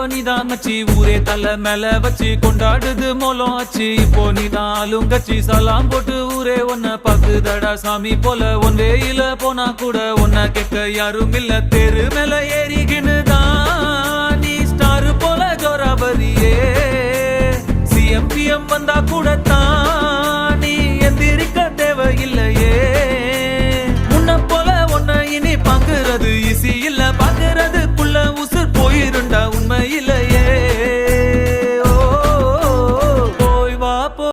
நீதான் மச்சி ஊரே தலை மேல வச்சு கொண்டாடுது மோலம் ஆச்சு இப்போ நீதான் ஆளுங்கச்சி சலாம் போட்டு ஊரே ஒன்ன பாக்குதடா சாமி போல ஒன் வேயில போனா கூட ஒன்ன கேட்க யாரும் இல்ல தேரு மேல ஏறிகினுதான் நீ ஸ்டார் போல ஜோராபரியே சிஎம்பிஎம் வந்தா கூட தான் நீ எந்திரிக்க தேவையில்லையே முன்ன போல ஒன்ன இனி பாக்குறது ஈஸி இல்ல பாக்குறதுக்குள்ள உசுர் போயிருண்டா உண்மை இல்லையே